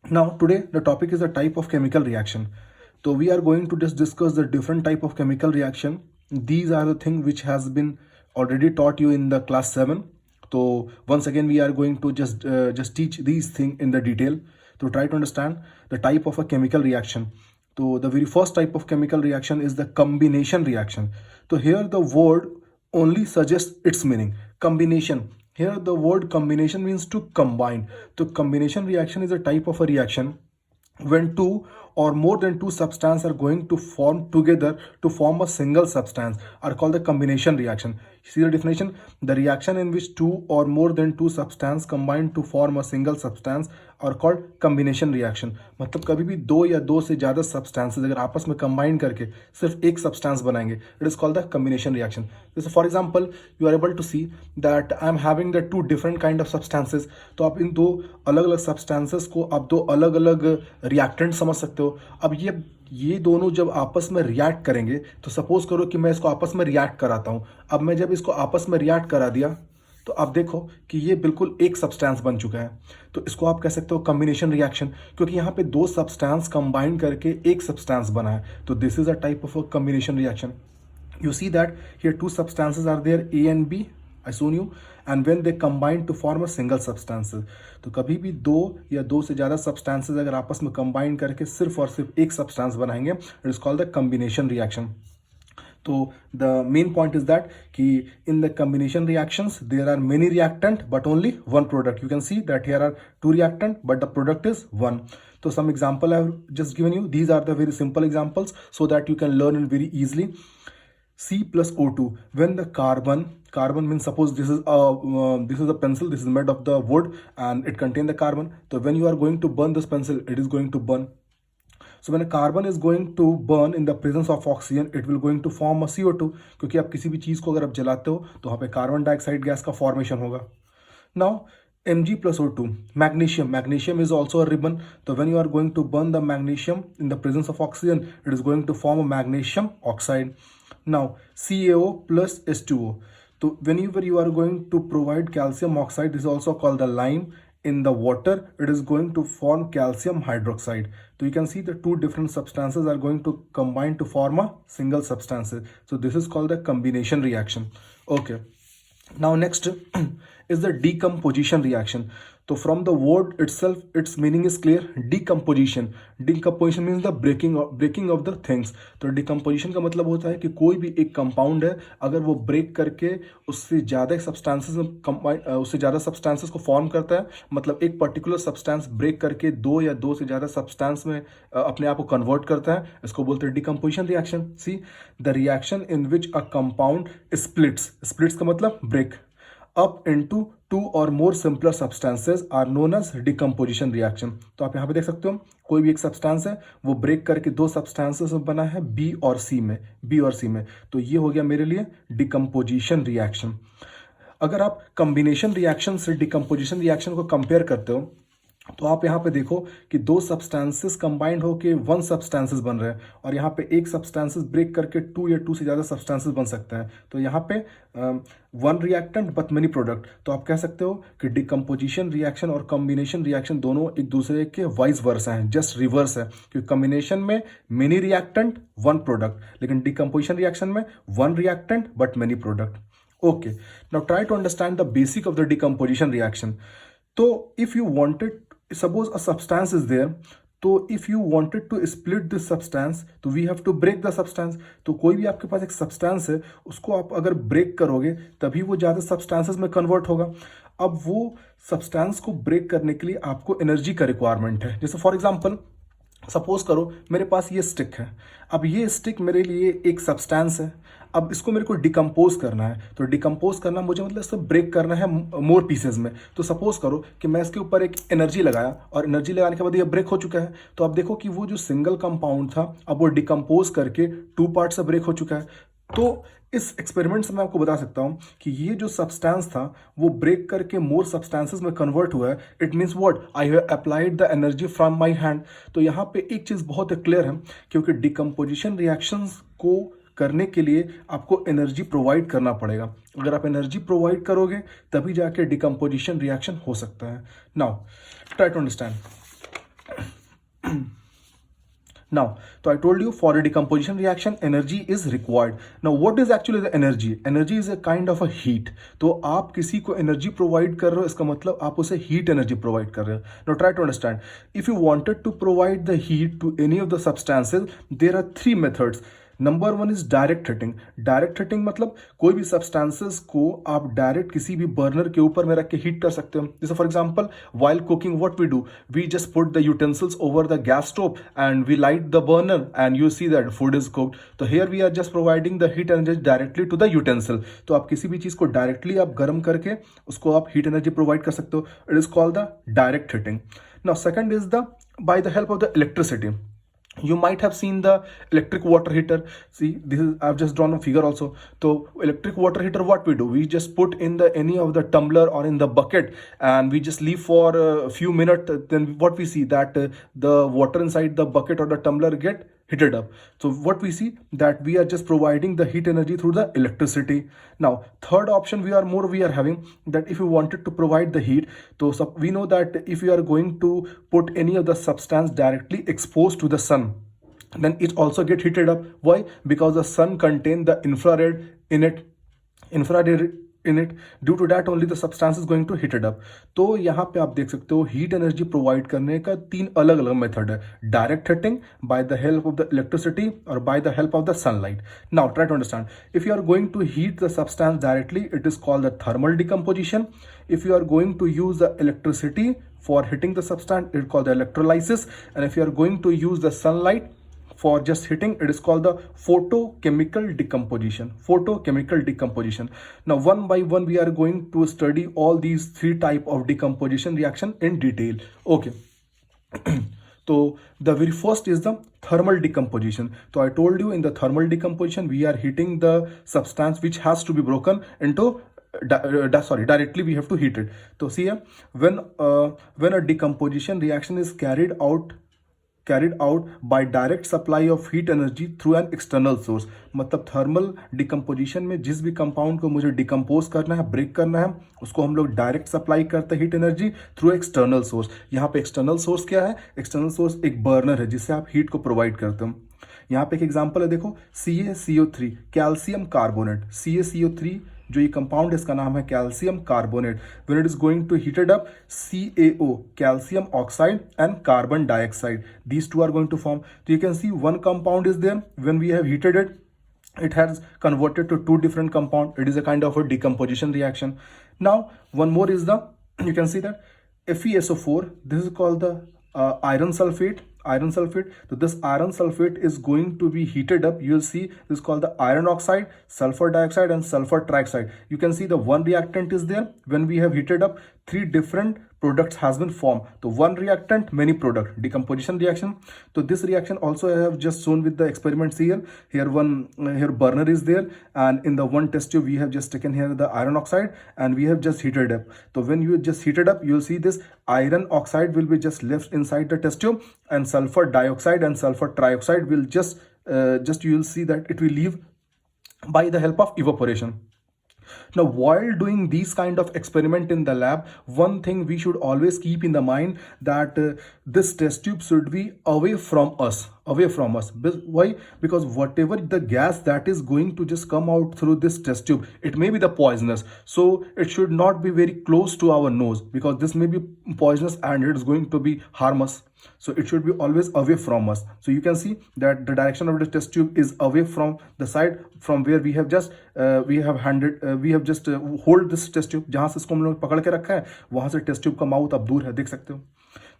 Now, today the topic is the type of chemical reaction. So we are going to just discuss the different type of chemical reaction. These are the thing which has been already taught you in the class 7. So once again we are going to just teach these thing in the detail to try to understand the type of a chemical reaction. So the very first type of chemical reaction is the combination reaction. So here the word only suggests its meaning. Combination. Here the word combination means to combine. So combination reaction is a type of a reaction when two or more than two substances are going to form together to form a single substance are called the combination reaction. See the definition? The reaction in which two or more than two substances combine to form a single substance are called combination reaction. मतलब कभी भी दो या दो से ज़्यादा substances अगर आपस में combine करके सिर्फ एक substance बनाएंगे, it is called the combination reaction. So for example, you are able to see that I am having the two different kind of substances. तो आप इन दो अलग अलग substances को आप दो अलग अलग reactant समझ सकते हो. अब ये दोनों जब आपस में रिएक्ट करेंगे तो सपोज करो कि मैं इसको आपस में रिएक्ट कराता हूं. अब मैं जब इसको आपस में रिएक्ट करा दिया तो आप देखो कि ये बिल्कुल एक सब्सटेंस बन चुका है. तो इसको आप कह सकते हो कॉम्बिनेशन रिएक्शन, क्योंकि यहाँ पे दो सब्सटेंस कंबाइन करके एक सब्सटेंस बना है. तो this is a type of a combination reaction. You see that here two substances are there, A and B, I shown you, and when they combine to form a single substance. तो कभी भी दो या दो से ज़्यादा substances अगर आपस में combine करके सिर्फ और सिर्फ एक substance बनाएंगे, it is called the combination reaction. तो the main point is that कि in the combination reactions there are many reactant but only one product. You can see that here are two reactant but the product is one. So some example I have just given you. These are the very simple examples so that you can learn it very easily. C plus O2. When the carbon means suppose this is a pencil, this is made of the wood and it contains the carbon. So when you are going to burn this pencil, it is going to burn. So when a carbon is going to burn in the presence of oxygen, it will going to form a CO2. क्योंकि आप किसी भी चीज को अगर आप जलाते हो तो वहाँ पे कार्बन डाइऑक्साइड गैस का फॉर्मेशन होगा. Now Mg plus O2, magnesium is also a ribbon. So when you are going to burn the magnesium in the presence of oxygen, it is going to form a magnesium oxide. Now CaO plus H2O. So whenever you are going to provide calcium oxide, this is also called the lime. In the water, it is going to form calcium hydroxide. So you can see the two different substances are going to combine to form a single substance. So this is called the combination reaction. Okay. Now next is the decomposition reaction. So from the word itself, its meaning is clear. Decomposition means the breaking of the things. तो decomposition का मतलब होता है कि कोई भी एक compound है अगर वो ब्रेक करके उससे ज़्यादा सब्सटेंसेस को फॉर्म करता है, मतलब एक पर्टिकुलर सब्सटेंस ब्रेक करके दो या दो से ज़्यादा सब्सटेंस में अपने आप को कन्वर्ट करता है, इसको बोलते हैं decomposition reaction. See the reaction in which a compound splits का मतलब break up into two or more simpler substances are known as decomposition reaction. तो आप यहाँ पे देख सकते हो कोई भी एक सब्सटेंस है वो ब्रेक करके दो सब्सटेंसेस में बना है बी और सी में. तो ये हो गया मेरे लिए डिकम्पोजिशन रिएक्शन. अगर आप कॉम्बिनेशन रिएक्शन से डिकम्पोजिशन रिएक्शन को कंपेयर करते हो तो आप यहाँ पे देखो कि दो सब्सटेंसेस कंबाइंड होके वन सब्सटेंसेस बन रहे हैं और यहाँ पे एक सब्सटेंसेस ब्रेक करके टू या टू से ज़्यादा सब्सटेंसेस बन सकता है. तो यहाँ पे one reactant but many product. तो आप कह सकते हो कि डिकम्पोजिशन रिएक्शन और कॉम्बिनेशन रिएक्शन दोनों एक दूसरे के वाइस वर्सा हैं, जस्ट रिवर्स है. क्योंकि कॉम्बिनेशन में मेनी रिएक्टेंट वन प्रोडक्ट, लेकिन डिकम्पोजिशन रिएक्शन में one reactant but many product. Okay, now try to understand the basic of the decomposition reaction. तो if you wanted, suppose a substance is there, तो if you wanted to split this substance तो we have to break the substance. तो कोई भी आपके पास एक substance है उसको आप अगर ब्रेक करोगे तभी वो ज़्यादा substances में कन्वर्ट होगा. अब वो substance को ब्रेक करने के लिए आपको एनर्जी का रिक्वायरमेंट है. जैसे फॉर एग्जाम्पल सपोज करो मेरे पास ये स्टिक है. अब ये स्टिक मेरे लिए एक सब्सटेंस है. अब इसको मेरे को डिकम्पोज करना है. तो डिकम्पोज करना मुझे मतलब इसको ब्रेक करना है मोर पीसेज में. तो सपोज करो कि मैं इसके ऊपर एक एनर्जी लगाया और एनर्जी लगाने के बाद ये ब्रेक हो चुका है. तो अब देखो कि वो जो सिंगल कंपाउंड था अब वो डिकम्पोज करके टू पार्ट से ब्रेक हो चुका है. तो इस एक्सपेरिमेंट से मैं आपको बता सकता हूं कि ये जो सब्सटेंस था वो ब्रेक करके मोर सब्सटेंसेस में कन्वर्ट हुआ है. It means what, I have applied the energy from my hand. तो यहाँ पे एक चीज बहुत क्लियर है, क्योंकि डिकम्पोजिशन रिएक्शंस को करने के लिए आपको एनर्जी प्रोवाइड करना पड़ेगा. अगर आप एनर्जी प्रोवाइड करोगे तभी जाके डिकम्पोजिशन रिएक्शन हो सकता है. Now try to understand. Now, so I told you for a decomposition reaction, energy is required. Now, what is actually the energy? Energy is a kind of a heat. तो आप किसी को energy provide कर रहे हो, इसका मतलब आप उसे heat energy provide कर रहे हो. Now, try to understand. If you wanted to provide the heat to any of the substances, there are three methods. Number one is direct heating. Direct heating मतलब कोई भी सब्सटेंसेस को आप direct किसी भी बर्नर के ऊपर में रख के हीट कर सकते हो. जैसे for example while cooking what we do, we just put the utensils over the gas stove and we light the burner and you see that food is cooked. तो here we are just providing the heat energy directly to the utensil. तो आप किसी भी चीज को directly आप गर्म करके उसको आप हीट एनर्जी प्रोवाइड कर सकते हो. It is called the direct heating. Now second is the by the help of the electricity. You might have seen the electric water heater. See, this is, I've just drawn a figure also. So electric water heater, what we do, we just put in the any of the tumbler or in the bucket and we just leave for a few minutes. Then what we see that the water inside the bucket or the tumbler get heated up. So what we see that we are just providing the heat energy through the electricity. Now third option we are having that if you wanted to provide the heat, so we know that if you are going to put any of the substance directly exposed to the sun, then it also get heated up. Why? Because the sun contain the infrared in it. Due to that only the substance is going to heat it up. तो यहाँ पे आप देख सकते हो heat energy provide करने का तीन अलग अलग मेथड है. Direct heating, by the help of the electricity और by the help of the sunlight. Now try to understand. If you are going to heat the substance directly, it is called the thermal decomposition. If you are going to use the electricity for heating the substance, it is called the electrolysis. And if you are going to use the sunlight for just heating, it is called the photochemical decomposition. Now one by one we are going to study all these three type of decomposition reaction in detail. Okay. So the very first is the thermal decomposition. So I told you in the thermal decomposition we are heating the substance which has to be broken into directly we have to heat it. So see here, when a decomposition reaction is carried out by direct supply of heat energy through an external source. मतलब thermal decomposition में जिस भी compound को मुझे decompose करना है, break करना है, उसको हम लोग डायरेक्ट सप्लाई करते हैं heat energy through external source. यहाँ पे एक्सटर्नल सोर्स क्या है? एक्सटर्नल सोर्स एक बर्नर है जिससे आप हीट को प्रोवाइड करते हो. यहाँ पे एक एग्जांपल है, देखो CaCO3 कैल्शियम कार्बोनेट. CaCO3 जो ये कंपाउंड है इसका नाम है calcium carbonate. When it is going to heated up, CaO calcium oxide and carbon dioxide, these two are going to form. So you can see one compound is there. When we have heated it, it has converted to two different compound. It is a kind of a decomposition reaction. Now one more is the, you can see that FeSO4, this is called the iron sulfate. So this iron sulfate is going to be heated up. You will see this is called the iron oxide, sulfur dioxide and sulfur trioxide. You can see the one reactant is there. When we have heated up, three different products has been formed. So one reactant, many product, decomposition reaction. So this reaction also I have just shown with the experiments here. Here burner is there, and in the one test tube we have just taken here the iron oxide and we have just heated up. So when you just heated up, you will see this iron oxide will be just left inside the test tube, and sulfur dioxide and sulfur trioxide will just you will see that it will leave by the help of evaporation. Now while doing these kind of experiment in the lab, one thing we should always keep in the mind that this test tube should be away from us. Why? Because whatever the gas that is going to just come out through this test tube, it may be the poisonous, so it should not be very close to our nose, because this may be poisonous and it is going to be harm us. So it should be always away from us. So you can see that the direction of the test tube is away from the side from where we have just hold this test tube. जहां से इसको हम लोग पकड़ के रखा है वहां से टेस्ट ट्यूब का माउथ आप दूर है, देख सकते हो.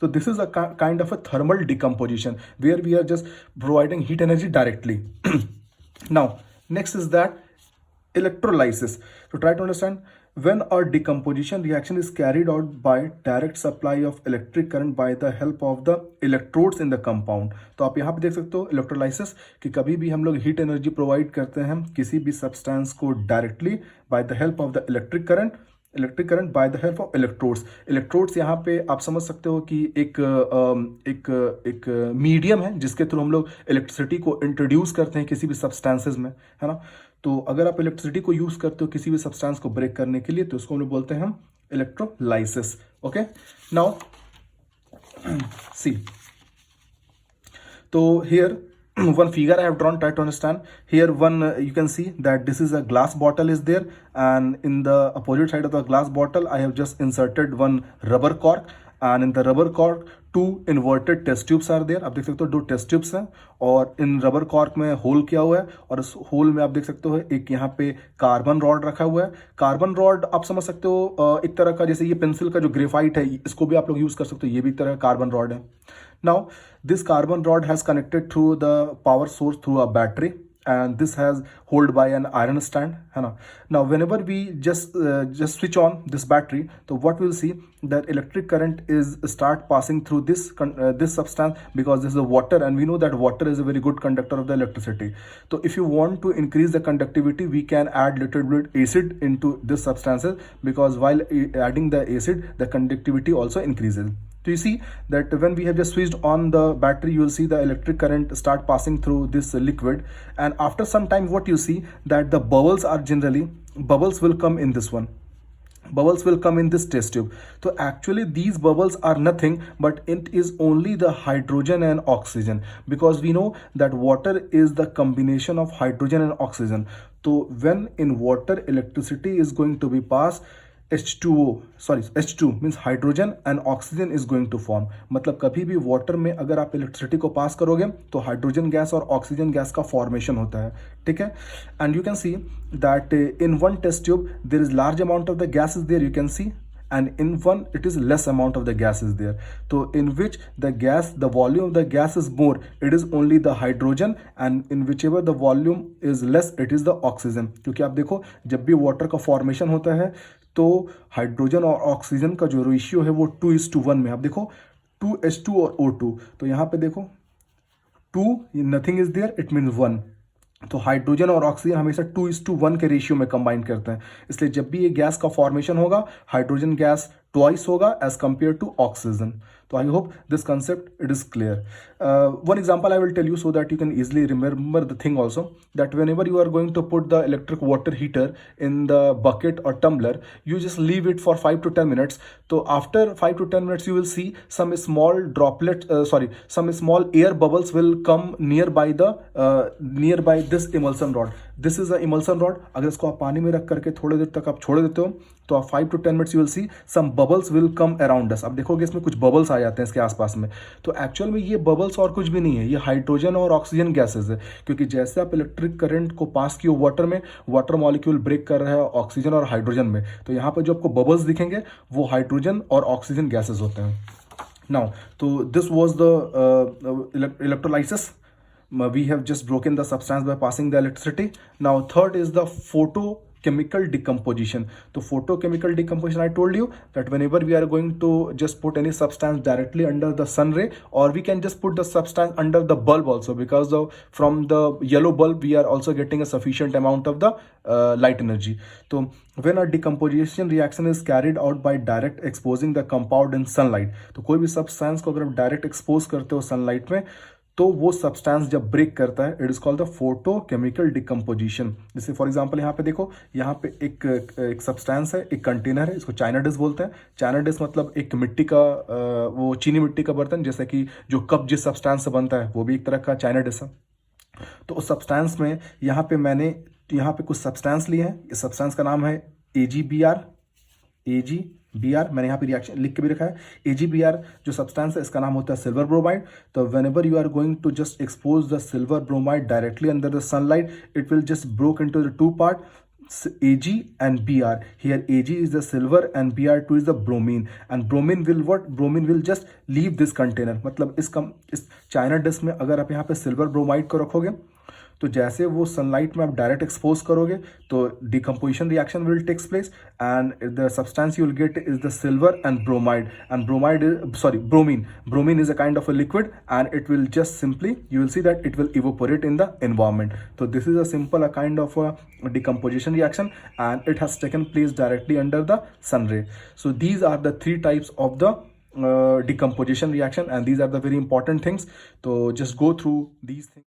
So this is a kind of a thermal decomposition where we are just providing heat energy directly. Now next is that electrolysis. So try to understand. When a decomposition reaction is carried out by direct supply of electric current by the help of the electrodes in the compound. तो आप यहाँ पे देख सकते हो electrolysis कि कभी भी हम लोग हीट एनर्जी प्रोवाइड करते हैं किसी भी सब्सटेंस को directly by the help of the electric current by the help of electrodes. यहाँ पे आप समझ सकते हो कि एक मीडियम है जिसके थ्रू हम लोग इलेक्ट्रिसिटी को इंट्रोड्यूस करते हैं किसी भी सब्सटेंसेस में, है ना. तो अगर आप इलेक्ट्रिसिटी को यूज करते हो किसी भी सब्सटेंस को ब्रेक करने के लिए तो उसको हम लोग बोलते हैं हम electrolysis. Okay, now see So here one figure I have drawn, try to understand. Here one you can see that this is a glass bottle is there, and in the opposite side of the glass bottle I have just inserted one rubber cork, and in the rubber cork two inverted test tubes are there. आप देख सकते हो दो test tubes हैं, और इन rubber cork में whole किया हुआ है, और इस होल में आप देख सकते हो एक यहाँ पे कार्बन रॉड रखा हुआ है. कार्बन रॉड आप समझ सकते हो एक तरह का, जैसे ये पेंसिल का जो ग्रेफाइट है इसको भी आप लोग यूज कर सकते हो, ये भी एक तरह का कार्बन रॉड है. Now this carbon rod has connected through the power source through a battery, and this has hold by an iron stand, है ना. Now whenever we just switch on this battery, so what we'll see that electric current is start passing through this substance, because this is a water, and we know that water is a very good conductor of the electricity. So if you want to increase the conductivity, we can add little bit acid into this substances, because while adding the acid the conductivity also increases. So you see that when we have just switched on the battery, you will see the electric current start passing through this liquid, and after some time what you see that the bubbles will come in this one. Bubbles will come in this test tube. So actually these bubbles are nothing but it is only the hydrogen and oxygen, because we know that water is the combination of hydrogen and oxygen. So when in water electricity is going to be passed, H2 means hydrogen and oxygen is going to form. मतलब कभी भी water में अगर आप electricity को पास करोगे तो हाइड्रोजन गैस और ऑक्सीजन गैस का फॉर्मेशन होता है, ठीक है. And you can see that in one test tube there is large amount of the gas is there, you can see, and in one it is less amount of the gas is there. So in which the volume of the gas is more, it is only the hydrogen, and in whichever the volume is less, it is the oxygen. क्योंकि आप देखो जब भी water का formation होता है तो hydrogen और ऑक्सीजन का जो रेशियो है वो 2:1 में. आप देखो 2H2 और O2, तो यहाँ पे देखो 2 nothing is there, it means 1. तो हाइड्रोजन और ऑक्सीजन हमेशा 2:1 के रेशियो में कंबाइन करते हैं, इसलिए जब भी ये गैस का फॉर्मेशन होगा हाइड्रोजन गैस ट्वाइस होगा as compare to oxygen. So I hope this concept it is clear. One example I will tell you so that you can easily remember the thing also, that whenever you are going to put the electric water heater in the bucket or tumbler, you just leave it for 5 to 10 minutes. So after 5 to 10 minutes you will see some small some small air bubbles will come nearby this emulsion rod. This is a emulsion rod. अगर इसको आप पानी में रख करके थोड़ी देर तक आप छोड़ देते हो तो आप 5 to 10 minutes you will see some bubbles will come around us. आप देखोगे इसमें कुछ बबल्स आ जाते हैं इसके आसपास में. तो एक्चुअल में ये बबल्स और कुछ भी नहीं है, ये हाइड्रोजन और ऑक्सीजन गैसेस है, क्योंकि जैसे आप इलेक्ट्रिक करंट को पास किए वाटर में, वाटर मॉलिक्यूल ब्रेक कर रहा है ऑक्सीजन और हाइड्रोजन में, तो यहाँ पर जो आपको बबल्स दिखेंगे वो हाइड्रोजन और ऑक्सीजन गैसेस होते हैं. नाउ तो this was the electrolysis. We have just broken the substance by passing the electricity. Now third is the photochemical decomposition. So photochemical decomposition, I told you that whenever we are going to just put any substance directly under the sun ray, or we can just put the substance under the bulb also, because from the yellow bulb we are also getting a sufficient amount of the light energy. So when a decomposition reaction is carried out by direct exposing the compound in sunlight, तो कोई भी substance को अगर आप direct expose करते हो sunlight में तो वो सब्सटेंस जब ब्रेक करता है it is called the photochemical decomposition. जैसे फॉर एग्जांपल यहाँ पे देखो, यहाँ पे एक सब्सटेंस है, एक कंटेनर है, इसको चाइना डिश बोलते हैं. चाइना डिश मतलब एक मिट्टी का वो चीनी मिट्टी का बर्तन, जैसे कि जो कप जिस सब्सटेंस से बनता है वो भी एक तरह का चाइना डिश है. तो उस सब्सटेंस में यहाँ पे मैंने कुछ सब्सटेंस लिए हैं. इस सब्सटेंस का नाम है AgBr. मैंने यहाँ पे रिएक्शन लिख के भी रखा है. AgBr जो सब्सटेंस है इसका नाम होता है सिल्वर ब्रोमाइड. तो whenever you are going to just expose the silver bromide directly under the sunlight, it will just broke into the two part, Ag and Br. Here Ag is the silver and Br2 is the bromine, and bromine will just leave this container. मतलब इस China dish में अगर आप यहाँ पे silver bromide को रखोगे तो जैसे वो सनलाइट में आप डायरेक्ट एक्सपोज करोगे तो decomposition reaction will takes place, and the substance you will get is the silver and bromide. And bromine is a kind of a liquid, and it will just simply you will see that it will evaporate in the environment. तो this is a simple a kind of a decomposition reaction, and it has taken place directly under the sun ray. So these are the 3 types of the decomposition reaction, and these are the very important things. So just go through these things.